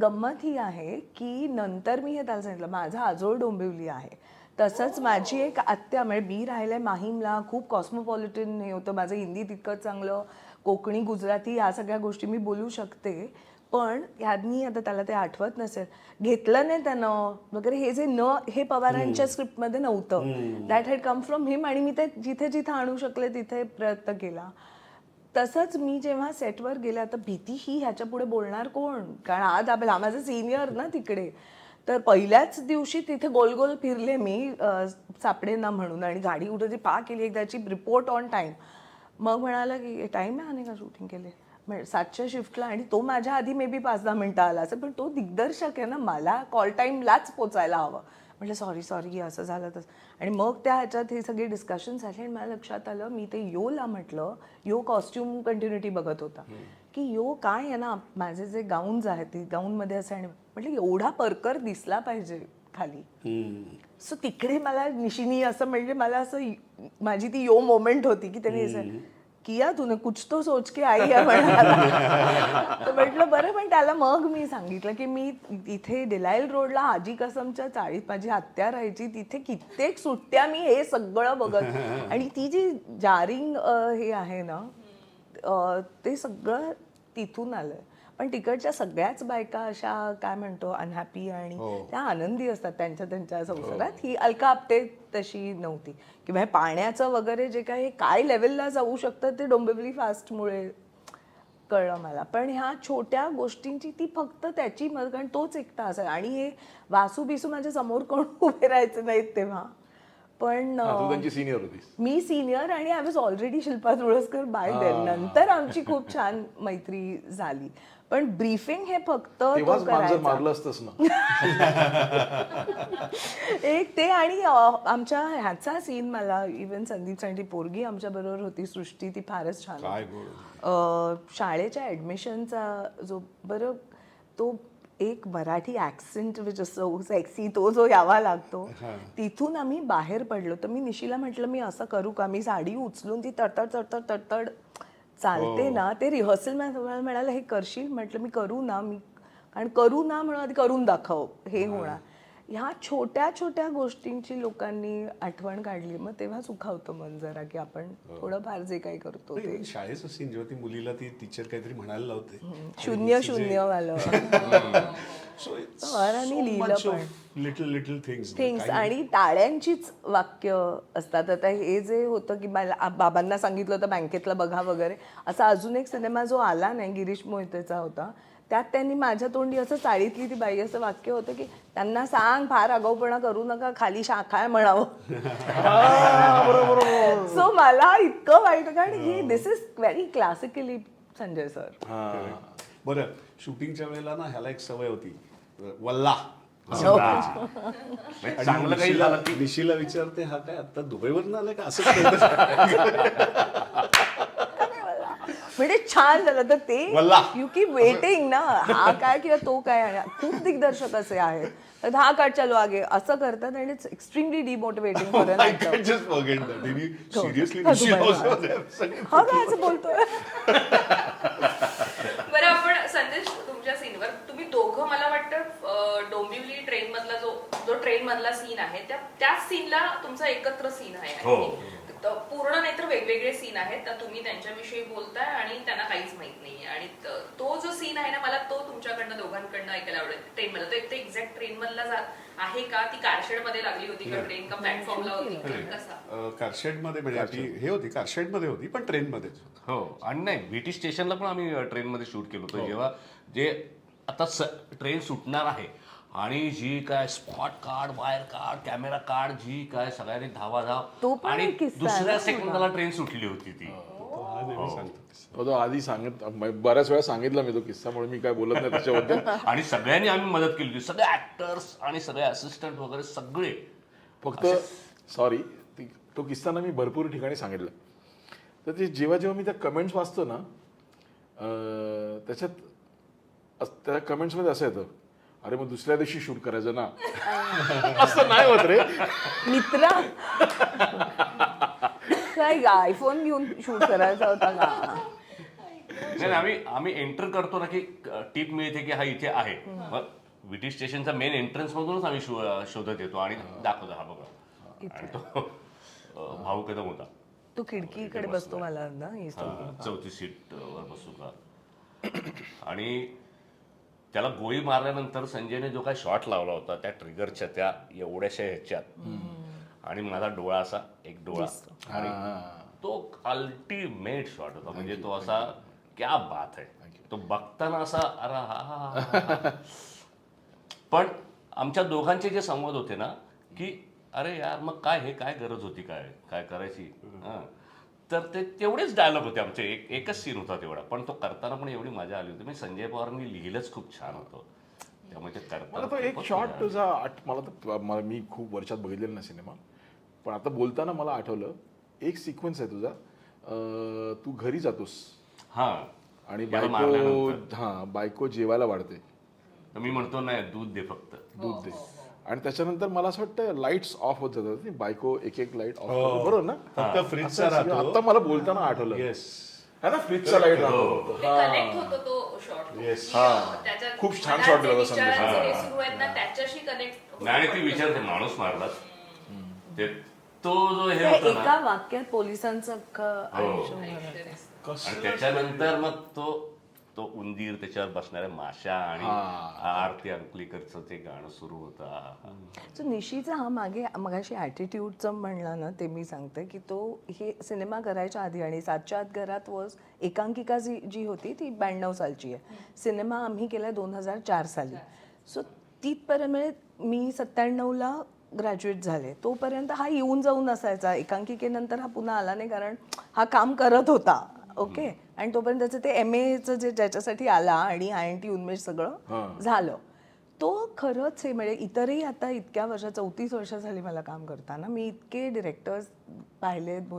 गंमत ही आहे की नंतर मी हे त्याला सांगितलं माझा आजोळ डोंबिवली आहे. तसंच माझी एक आत्या म्हणजे मी राहिले माहीमला, खूप कॉस्मोपॉलिटन हे होतं, माझं हिंदी तितकं चांगलं, कोकणी गुजराती या सगळ्या गोष्टी मी बोलू शकते. पण ह्यांनी आता त्याला ते आठवत नसेल, घेतलं नाही त्यानं वगैरे, हे जे न हे पवारांच्या स्क्रिप्टमध्ये नव्हतं. दॅट हॅड कम फ्रॉम हिम आणि मी ते जिथे जिथे आणू शकले तिथे प्रयत्न केला. तसंच मी जेव्हा सेटवर गेले, आता भीती ही ह्याच्या पुढे बोलणार कोण, कारण आज आपला माझा सिनियर ना तिकडे, तर पहिल्याच दिवशी तिथे गोल गोल फिरले मी सापडेना म्हणून, आणि गाडी कुठे ती पा केली एकदाची, रिपोर्ट ऑन टाईम. मग म्हणाला की टाईम आहे आणि का शूटिंग केले, 7च्या शिफ्टला, आणि तो माझ्या आधी मे बी 5-10 मिनटं आला असेल, पण तो दिग्दर्शक आहे ना, मला कॉल टाईमलाच पोचायला हवं. म्हटलं सॉरी असं झालं तसं. आणि मग त्या ह्याच्यात हे सगळे डिस्कशन झाले आणि मला लक्षात आलं, मी ते योला म्हटलं, यो कॉस्ट्युम कंटिन्युटी बघत होता की यो काय आहे ना, माझे जे गाऊन्स आहेत ते गाऊनमध्ये असं, आणि म्हटलं एवढा परकर दिसला पाहिजे खाली. सो तिकडे मला निशिनी असं म्हणजे मला असं माझी ती यो मोमेंट होती की त्याने असं किया तूने कुछ तो सोच के आई आहे म्हणाला. तर म्हटलं बरं, पण त्याला मग मी सांगितलं की मी इथे डिलाईल रोडला हाजी कसमच्या चाळीत माझी आत्या राहायची, तिथे कित्येक सुट्ट्या मी हे सगळं बघत, आणि ती जी जारिंग हे आहे ना ते सगळं तिथून आलंय. पण तिकडच्या सगळ्याच बायका अशा काय म्हणतो अनहॅपी आणि त्या आनंदी असतात त्यांच्या त्यांच्या संसारात. ही अलका आपटे तशी नव्हती, किंवा हे पाण्याचं वगैरे जे काय लेवलला जाऊ शकतं ते डोंबिवली फास्टमुळे कळलं मला. पण ह्या छोट्या गोष्टींची ती फक्त त्याची मदत, कारण तोच एकटा असायचा, आणि हे वासू बिसू माझ्या समोर कोण उभे राहायचे नाहीत तेव्हा. पण त्यांची सिनियर होती, मी सिनियर, आणि I was already Shilpa Tulaskar by then. नंतर आमची खूप छान मैत्री झाली. पण ब्रीफिंग हे फक्त मारलं असतंच ना. एक ते, आणि आमच्या ह्याचा सीन मला इव्हन संदीप साठी पोरगी आमच्या बरोबर होती सृष्टी, ती फारच छान. शाळेच्या ऍडमिशनचा जो बरं तो एक मराठी ऍक्सेंट विच असं सेक्सी तो जो यावा लागतो, तिथून आम्ही बाहेर पडलो. तर मी निशीला म्हटलं मी असं करू का, मी साडी उचलून ती तडतड तडतड तडतड चालते ना, ते रिहर्सल म्हणाला हे करशील, म्हटलं मी करू ना, मी कारण करू ना म्हणून आधी करून दाखव हे होणार. ह्या छोट्या छोट्या गोष्टींची लोकांनी आठवण काढली, मग तेव्हा सुखावतं मन जरा की आपण थोडंफार जे काही करतो ते. शाळेचं सीन जेव्हा ती मुलीला ती टीचर काहीतरी म्हणायला लावते, 0-0 वालं लिहिलं पण लिटल थिंग्स, आणि टाळ्यांचीच वाक्य असतात. आता हे जे होतं की बाबांना सांगितलं होतं बँकेतला बघा वगैरे, असा अजून एक सिनेमा जो आला नाही गिरीश मोहितेचा होता, त्यात त्यांनी माझ्या तोंडी असं चाळीतली ती बाई असं वाक्य होतं की त्यांना सांग फार आगाऊपणा करू नका, खाली शाखा आहे म्हणावं. सो मला इतकं वाईट, कारण ही this is very classically Sanjay sir. बरं, शूटिंगच्या वेळेला ना ह्याला एक सवय होती, वल्ला. चांगलं काही झालं की निशीला विचारते हा काय आता दुबईवरून आलाय का असं. म्हणजे छान झालं. तर ते यू कीप वेटिंग ना, हा काय किंवा तो काय, खूप दिग्दर्शक असे आहेत तर हा काट चालू आगे असं करतात, आणि इट्स एक्स्ट्रीमली डिमोटिवेटिंग. हा काय असं बोलतोय. बरं, आपण संदेश तुमच्या सीनवर तुम्ही दोघं, मला वाटतं डोंबिवली ट्रेन मधला जो ट्रेन मधला सीन आहे त्या सीनला तुमचा एकत्र सीन आहे. पूर्ण नाही तर वेगवेगळे सीन आहेत, तर तुम्ही त्यांच्याविषयी बोलताय आणि त्यांना काहीच माहित नाहीये, आणि तो जो सीन आहे ना, मला तो तुमच्याकडनं दोघांकडनं ऐकायला आवडेल. ट्रेन मधला तो एक्झॅक्ट ट्रेन मधला आहे का, ती कारशेड मध्ये लागली होती का ट्रेन, का प्लॅटफॉर्मला होती, कसा? कारशेड मध्ये म्हणजे हे होती, कारशेड मध्ये होती पण ट्रेन मध्येच. हो, आणि नाही बीटी स्टेशनला पण आम्ही ट्रेन मध्ये शूट केलं होतं. जेव्हा जे आता ट्रेन सुटणार आहे आणि जी काय स्पॉट काढ, वायर काढ, कॅमेरा काढ, जी काय सगळ्यांनी धावाधाव, आणि दुसऱ्या सेकंदाला ट्रेन सुटली होती ती. तो आधी बऱ्याच वेळा सांगितलं मी तो किस्सा, म्हणून मी काय बोलत नाही त्याच्याबद्दल. आणि सगळ्यांनी आम्ही मदत केली होती, सगळे ऍक्टर्स आणि सगळे असिस्टंट वगैरे सगळे. फक्त सॉरी, तो किस्सा ना मी भरपूर ठिकाणी सांगितलं. तर ते जेव्हा जेव्हा मी त्या कमेंट्स वाचतो ना, त्याच्यात त्या कमेंट्समध्ये असं येतं, अरे मग दुसऱ्या दिवशी शूट करायचं ना. असं नाही होत रे मित्रा, काय आयफोन घेऊन शूट करायचा होता का. नाही, आम्ही एंटर करतो ना की टीप मिळते की हा इथे आहे. मग विटी स्टेशनचा मेन एंट्रन्स मधूनच आम्ही शोधत येतो आणि दाखवतो हा बघा. आणि तो भाऊ कदम होता. तो खिडकीकडे बसतो मला ना ही story. चौथी सीट वर बसू का. आणि त्याला गोळी मारल्यानंतर संजयने जो काय शॉट लावला होता त्या ट्रिगरच्या त्या एवढ्याशा ह्याच्यात आणि माझा डोळा असा एक डोळा आणि तो अल्टिमेट शॉट होता. म्हणजे तो असा क्या बात आहे. तो बघताना असा अरे हा. पण आमच्या दोघांचे जे संवाद होते ना की अरे यार मग काय हे काय गरज होती काय काय करायची. तर ते तेवढेच डायलॉग होते आमचे. एकच सीन होता तेवढा पण तो करताना पण एवढी मजा आली होती. म्हणजे संजय पवारांनी लिहिलंच खूप छान होतं. त्यामुळे ते मला तो करताना एक शॉट तुझा मला तर मी खूप वर्षात बघितलेला ना सिनेमा पण आता बोलताना मला आठवलं एक सिक्वेन्स आहे तुझा तू घरी जातोस हा आणि याला बायको मारल्यानंतर. बायको जेवायला वाढते तर मी म्हणतो नाही दूध दे फक्त. दूध दे आणि त्याच्यानंतर मला असं वाटतं लाईट्स ऑफ होत जातात ती बायको एक एक लाईट ऑफ बरोबर ना फक्त फ्रीजचा राहतो. आता मला बोलताना आठवलं येस है ना फ्रीजचा लाईट राहतो ते कनेक्ट होतो तो शॉट. Yes. खूप छान shot दिला होता संदेश. सुरू आहेत ना त्याच्याशी कनेक्ट. नाही आणि ती विचारते माणूस मारला ते तो जो हे त्या होता ना एका वाक्यात पोलिसांचं अख्खं आयुष्य उभारलं. आणि त्याच्यानंतर मग तो उंदीर त्याच्यावर बसणाऱ्या माशा आणि आरती अंकलीकरचं ते गाणं सुरू होतं. सो निशीचा हा मागे मगाशी ॲटिट्यूडचं म्हणलं ना ते मी सांगते की तो हे सिनेमा करायच्या आधी आणि सातच्या आत घरात वॉज एकांकिका जी होती ती 92 सालची आहे. सिनेमा आम्ही केला 2004 साली. सो तिथपर्यंत म्हणजे मी 97ला ग्रॅज्युएट झाले तोपर्यंत हा येऊन जाऊन असायचा. एकांकिकेनंतर हा पुन्हा आला नाही कारण हा काम करत होता. ओके आणि तोपर्यंत त्याचं ते MA जे ज्याच्यासाठी आला आणि INT उन्मेष सगळं झालं. तो खरंच हे म्हणजे इतरही आता इतक्या वर्ष 34 वर्ष झाली मला काम करताना मी इतके डिरेक्टर्स पाहिलेत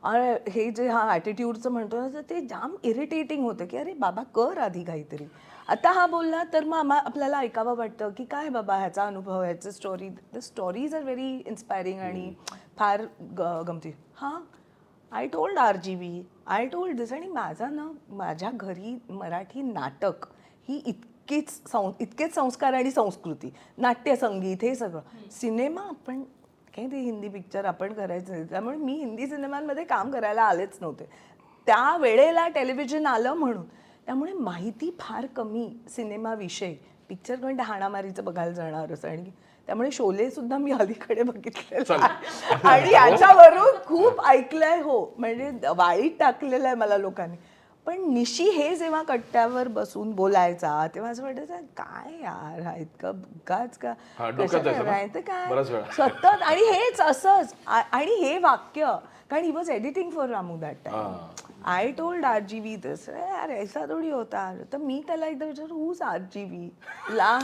आणि हे जे हा ॲटिट्यूडचं म्हणतो ना तर ते जाम इरिटेटिंग होतं की अरे बाबा कर आधी काहीतरी. आता हा बोलला तर मग आपल्याला ऐकावं वाटतं की काय बाबा ह्याचा अनुभव ह्याचं story the stories are very inspiring आणि फार गमती. हां I told RGV I told this आणि माझ्या घरी मराठी नाटक ही इतकेच संस्कार आणि संस्कृती नाट्य संगीत हे सगळं सिनेमा आपण काही ते हिंदी पिक्चर आपण करायचं नाही त्यामुळे मी हिंदी सिनेमांमध्ये काम करायला आलेच नव्हते. त्या वेळेला टेलिव्हिजन आलं म्हणून त्यामुळे माहिती फार कमी सिनेमाविषयी. पिक्चर पण हाणामारीचं बघायला जाणारच आणि त्यामुळे शोले सुद्धा मी अलीकडे बघितलेलं आणि याच्यावरून खूप ऐकलंय. हो म्हणजे वाईट टाकलेलं आहे मला लोकांनी. पण निशी हे जेव्हा कट्ट्यावर बसून बोलायचा तेव्हा असं वाटायचं काय यार हा इतकं उगाच का करायचं काय सतत आणि हेच असंच आणि हे वाक्य कारण he was editing for Ramu that time. I told RGV दिस यार ऐसा थोडी होता. तर मी त्याला एकदा विचारलं हूज RGV ला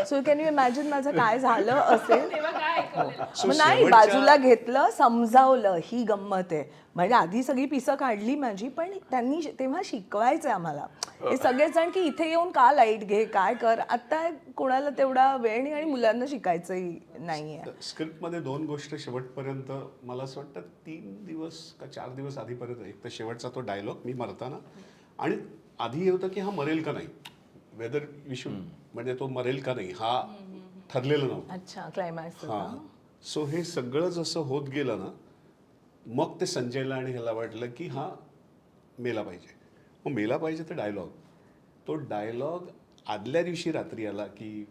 सो कॅन यू इमॅजिन माझं काय झालं असेल. तेव्हा काय ऐकवलेलं? मग नाही बाजूला घेतलं समजावलं ही गंमत आहे. म्हणजे आधी सगळी पिसं काढली माझी पण त्यांनी तेव्हा शिकवायचं आम्हाला हे सगळेजण की इथे येऊन का लाईट घे काय कर. आता कोणाला तेवढा वेळ नाही आणि मुलांना शिकायचंही नाही आहे. स्क्रिप्टमध्ये 2 गोष्ट शेवटपर्यंत मला असं वाटतं 3 दिवस का 4 दिवस आधीपर्यंत एक तर शेवटचा तो डायलॉग मी मरताना आणि आधी हे होतं की हा मरेल का नाही वेदर विशू म्हणजे तो मरेल का नाही हा ठरलेलं नव्हतं. अच्छा क्लायमॅक्स. हां सो हे सगळं जसं होत गेलं ना मग ते संजयला आणि ह्याला वाटलं की हा मेला पाहिजे. मग मेला पाहिजे तर तो डायलॉग आदल्या दिवशी रात्री आला की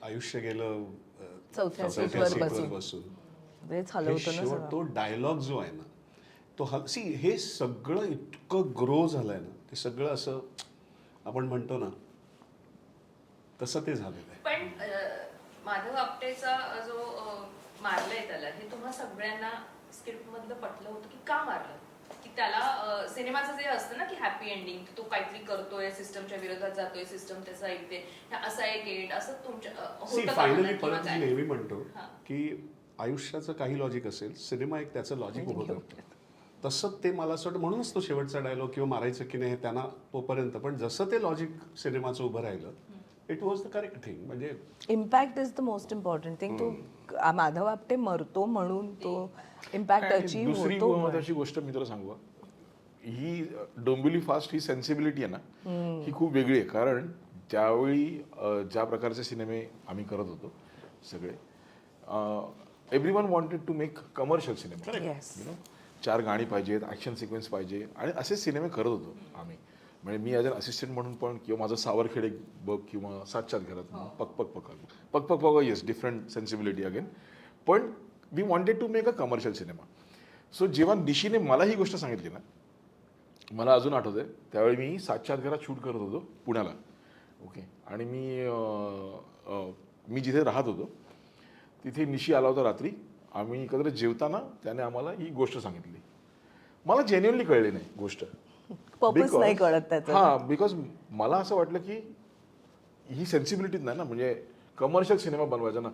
आयुष्य गेलं चौथ्या चौथ्या सीटवर सीटवर बसून. बरेच हलवतो ना शेवट सगळं. तो डायलॉग जो आहे ना तो हे सगळं इतकं ग्रो झालंय ना ते सगळं असं आपण म्हणतो ना तसं ते झालेलं आहे. पण माधव आपटेचा जो मारलंय त्याला हे तुम्हा सगळ्यांना स्क्रिप्ट मधलं पटलं होतं की का मारलं? की त्याला सिनेमाचं जे असतं ना की हॅपी एंडिंग तो काहीतरी करतोय सिस्टमच्या विरोधात जातोय सिस्टम त्याचं ऐकते असा एक एंड असं तुमच्या होतं का फायनली मनात किंवा परत मी काय? नेहमी म्हणतो की आयुष्याचं काही लॉजिक असेल सिनेमा एक त्याचं लॉजिक उभं करतो. तसं ते मला असं वाटतं म्हणूनच तो शेवटचा डायलॉग किंवा मारायचं की नाही हे त्यांना तोपर्यंत पण जसं ते लॉजिक सिनेमाचं उभं राहिलं it was the correct thing. म्हणजे impact is the most important thing. तो माधव आपटे मरतो म्हणून तो इम्पॅक्ट आणि अचीव्ह दुसरी होतो. महत्वाची गोष्ट मी तुला सांगू का? ही डोंबिवली फास्ट ही सेन्सिबिलिटी आहे ना, ही खूप वेगळी आहे. कारण त्यावेळी ज्या प्रकारचे सिनेमे आम्ही करत होतो सगळे, everyone wanted to make commercial cinema. Yes. You know, 4 गाणी पाहिजेत, ॲक्शन सिक्वेन्स पाहिजे, आणि असेच सिनेमे करत होतो आम्ही. म्हणजे मी ॲज अन असिस्टंट म्हणून पण, किंवा माझं सावरखेड एक बघ, किंवा सातच्यात घरात पक पक पक पक पक पक, येस, डिफरंट सेन्सिबिलिटी अगेन. पण we wanted to make a commercial cinema. So जेव्हा निशीने मला ही गोष्ट सांगितली ना, मला अजून आठवतंय, त्यावेळी मी सातच्या आत घरात शूट करत होतो पुण्याला. ओके. आणि मी जिथे राहत होतो तिथे निशी आला होता रात्री. आम्ही एकत्र जेवताना त्याने आम्हाला ही गोष्ट सांगितली. मला जेन्युअनली कळली नाही गोष्ट. पर्पज नाही कळत त्याचं. हां, बिकॉज मला असं वाटलं की ही सेन्सिबिलिटीच नाही ना, म्हणजे कमर्शियल सिनेमा बनवायचा ना.